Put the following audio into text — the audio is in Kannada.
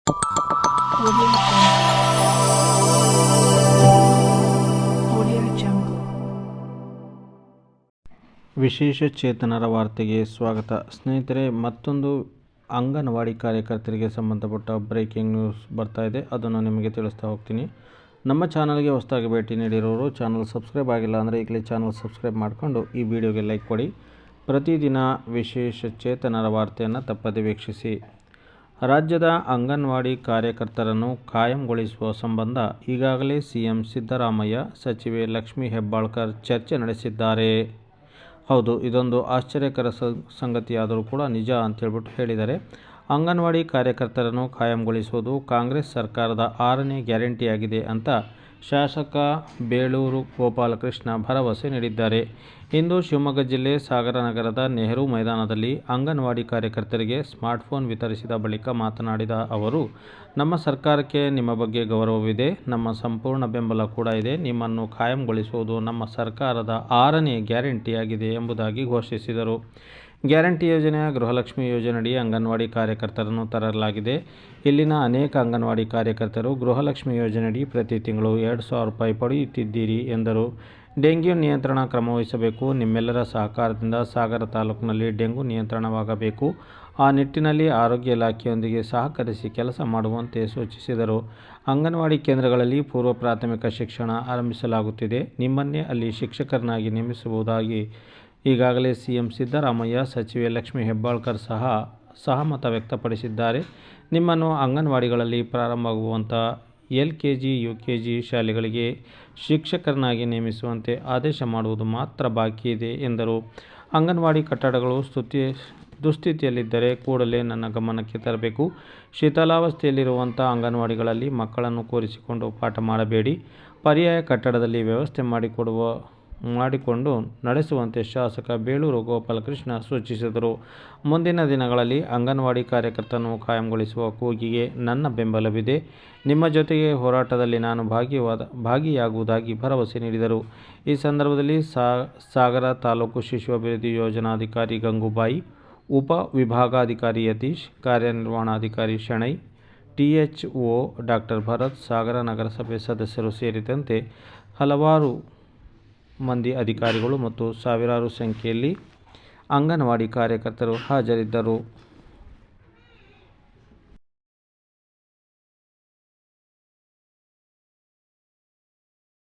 Audio Jungle. ವಿಶೇಷ ಚೇತನರ ವಾರ್ತೆಗೆ ಸ್ವಾಗತ. ಸ್ನೇಹಿತರೆ, ಮತ್ತೊಂದು ಅಂಗನವಾಡಿ ಕಾರ್ಯಕರ್ತರಿಗೆ ಸಂಬಂಧಪಟ್ಟ ಬ್ರೇಕಿಂಗ್ ನ್ಯೂಸ್ ಬರ್ತಾ ಇದೆ. ಅದನ್ನು ನಿಮಗೆ ತಿಳಿಸ್ತಾ ಹೋಗ್ತೀನಿ. ನಮ್ಮ ಚಾನಲ್ಗೆ ಹೊಸದಾಗಿ ಭೇಟಿ ನೀಡಿರೋರು ಚಾನಲ್ ಸಬ್ಸ್ಕ್ರೈಬ್ ಆಗಿಲ್ಲ ಅಂದರೆ ಈಗಲೇ ಚಾನಲ್ ಸಬ್ಸ್ಕ್ರೈಬ್ ಮಾಡಿಕೊಂಡು ಈ ವಿಡಿಯೋಗೆ ಲೈಕ್ ಕೊಡಿ. ಪ್ರತಿದಿನ ವಿಶೇಷ ಚೇತನರ ವಾರ್ತೆಯನ್ನು ತಪ್ಪದೆ ವೀಕ್ಷಿಸಿ. ರಾಜ್ಯದ ಅಂಗನವಾಡಿ ಕಾರ್ಯಕರ್ತರನ್ನು ಕಾಯಂಗೊಳಿಸುವ ಸಂಬಂಧ ಈಗಾಗಲೇ ಸಿಎಂ ಸಿದ್ದರಾಮಯ್ಯ, ಸಚಿವೆ ಲಕ್ಷ್ಮೀ ಹೆಬ್ಬಾಳ್ಕರ್ ಚರ್ಚೆ ನಡೆಸಿದ್ದಾರೆ. ಹೌದು, ಇದೊಂದು ಆಶ್ಚರ್ಯಕರ ಸಂಗತಿಯಾದರೂ ಕೂಡ ನಿಜ ಅಂತೇಳ್ಬಿಟ್ಟು ಹೇಳಿದ್ದಾರೆ. ಅಂಗನವಾಡಿ ಕಾರ್ಯಕರ್ತರನ್ನು ಕಾಯಂಗೊಳಿಸುವುದು ಕಾಂಗ್ರೆಸ್ ಸರ್ಕಾರದ 6ನೇ ಗ್ಯಾರಂಟಿಯಾಗಿದೆ ಅಂತ ಶಾಸಕ ಬೇಳೂರು ಗೋಪಾಲಕೃಷ್ಣ ಭರವಸೆ ನೀಡಿದ್ದಾರೆ. ಇಂದು ಶಿವಮೊಗ್ಗ ಜಿಲ್ಲೆ ಸಾಗರನಗರದ ನೆಹರು ಮೈದಾನದಲ್ಲಿ ಅಂಗನವಾಡಿ ಕಾರ್ಯಕರ್ತರಿಗೆ ಸ್ಮಾರ್ಟ್ಫೋನ್ ವಿತರಿಸಿದ ಬಳಿಕ ಮಾತನಾಡಿದ ಅವರು, ನಮ್ಮ ಸರ್ಕಾರಕ್ಕೆ ನಿಮ್ಮ ಬಗ್ಗೆ ಗೌರವವಿದೆ, ನಮ್ಮ ಸಂಪೂರ್ಣ ಬೆಂಬಲ ಕೂಡ ಇದೆ. ನಿಮ್ಮನ್ನು ಕಾಯಂಗೊಳಿಸುವುದು ನಮ್ಮ ಸರ್ಕಾರದ 6ನೇ ಗ್ಯಾರಂಟಿಯಾಗಿದೆ ಎಂಬುದಾಗಿ ಘೋಷಿಸಿದರು. ಗ್ಯಾರಂಟಿ ಯೋಜನೆಯ ಗೃಹಲಕ್ಷ್ಮಿ ಯೋಜನೆಯಡಿ ಅಂಗನವಾಡಿ ಕಾರ್ಯಕರ್ತರನ್ನು ತರಲಾಗಿದೆ. ಇಲ್ಲಿನ ಅನೇಕ ಅಂಗನವಾಡಿ ಕಾರ್ಯಕರ್ತರು ಗೃಹಲಕ್ಷ್ಮಿ ಯೋಜನೆಯಡಿ ಪ್ರತಿ ತಿಂಗಳು 2,000 ರೂಪಾಯಿ ಪಡೆಯುತ್ತಿದ್ದೀರಿ ಎಂದರು. ಡೆಂಗ್ಯೂ ನಿಯಂತ್ರಣ ಕ್ರಮವಹಿಸಬೇಕು. ನಿಮ್ಮೆಲ್ಲರ ಸಹಕಾರದಿಂದ ಸಾಗರ ತಾಲೂಕಿನಲ್ಲಿ ಡೆಂಗು ನಿಯಂತ್ರಣವಾಗಬೇಕು. ಆ ನಿಟ್ಟಿನಲ್ಲಿ ಆರೋಗ್ಯ ಇಲಾಖೆಯೊಂದಿಗೆ ಸಹಕರಿಸಿ ಕೆಲಸ ಮಾಡುವಂತೆ ಸೂಚಿಸಿದರು. ಅಂಗನವಾಡಿ ಕೇಂದ್ರಗಳಲ್ಲಿ ಪೂರ್ವ ಪ್ರಾಥಮಿಕ ಶಿಕ್ಷಣ ಆರಂಭಿಸಲಾಗುತ್ತಿದೆ. ನಿಮ್ಮನ್ನೇ ಅಲ್ಲಿ ಶಿಕ್ಷಕರನ್ನಾಗಿ ನೇಮಿಸುವುದಾಗಿ ಈಗಾಗಲೇ ಸಿಎಂ ಸಿದ್ದರಾಮಯ್ಯ, ಸಚಿವೆ ಲಕ್ಷ್ಮೀ ಹೆಬ್ಬಾಳ್ಕರ್ ಸಹಮತ ವ್ಯಕ್ತಪಡಿಸಿದ್ದಾರೆ. ನಿಮ್ಮನ್ನು ಅಂಗನವಾಡಿಗಳಲ್ಲಿ ಪ್ರಾರಂಭವಾಗುವಂಥ LKG, UKG ಶಾಲೆಗಳಿಗೆ ಶಿಕ್ಷಕರನ್ನಾಗಿ ನೇಮಿಸುವಂತೆ ಆದೇಶ ಮಾಡುವುದು ಮಾತ್ರ ಬಾಕಿ ಇದೆ ಎಂದರು. ಅಂಗನವಾಡಿ ಕಟ್ಟಡಗಳು ದುಸ್ಥಿತಿಯಲ್ಲಿದ್ದರೆ ಕೂಡಲೇ ನನ್ನ ಗಮನಕ್ಕೆ ತರಬೇಕು. ಶಿಥಿಲಾವಸ್ಥೆಯಲ್ಲಿರುವಂಥ ಅಂಗನವಾಡಿಗಳಲ್ಲಿ ಮಕ್ಕಳನ್ನು ಕೂರಿಸಿಕೊಂಡು ಪಾಠ ಮಾಡಬೇಡಿ. ಪರ್ಯಾಯ ಕಟ್ಟಡದಲ್ಲಿ ವ್ಯವಸ್ಥೆ ಮಾಡಿಕೊಂಡು ನಡೆಸುವಂತೆ ಶಾಸಕ ಬೇಳೂರು ಗೋಪಾಲಕೃಷ್ಣ ಸೂಚಿಸಿದರು. ಮುಂದಿನ ದಿನಗಳಲ್ಲಿ ಅಂಗನವಾಡಿ ಕಾರ್ಯಕರ್ತರನ್ನು ಕಾಯಂಗೊಳಿಸುವ ಕೂಗಿಗೆ ನನ್ನ ಬೆಂಬಲವಿದೆ. ನಿಮ್ಮ ಜೊತೆಗೆ ಹೋರಾಟದಲ್ಲಿ ನಾನು ಭಾಗಿಯಾಗುವುದಾಗಿ ಭರವಸೆ ನೀಡಿದರು. ಈ ಸಂದರ್ಭದಲ್ಲಿ ಸಾಗರ ತಾಲೂಕು ಶಿಶು ಅಭಿವೃದ್ಧಿ ಯೋಜನಾಧಿಕಾರಿ ಗಂಗೂಬಾಯಿ, ಉಪ ವಿಭಾಗಾಧಿಕಾರಿ ಯತೀಶ್, ಕಾರ್ಯನಿರ್ವಹಣಾಧಿಕಾರಿ ಶೆಣೈ, THO ಡಾಕ್ಟರ್ ಭರತ್, ಸಾಗರ ನಗರಸಭೆ ಸದಸ್ಯರು ಸೇರಿದಂತೆ ಹಲವಾರು ಮಂದಿ ಅಧಿಕಾರಿಗಳು ಮತ್ತು ಸಾವಿರಾರು ಸಂಖ್ಯೆಯಲ್ಲಿ ಅಂಗನವಾಡಿ ಕಾರ್ಯಕರ್ತರು ಹಾಜರಿದ್ದರು.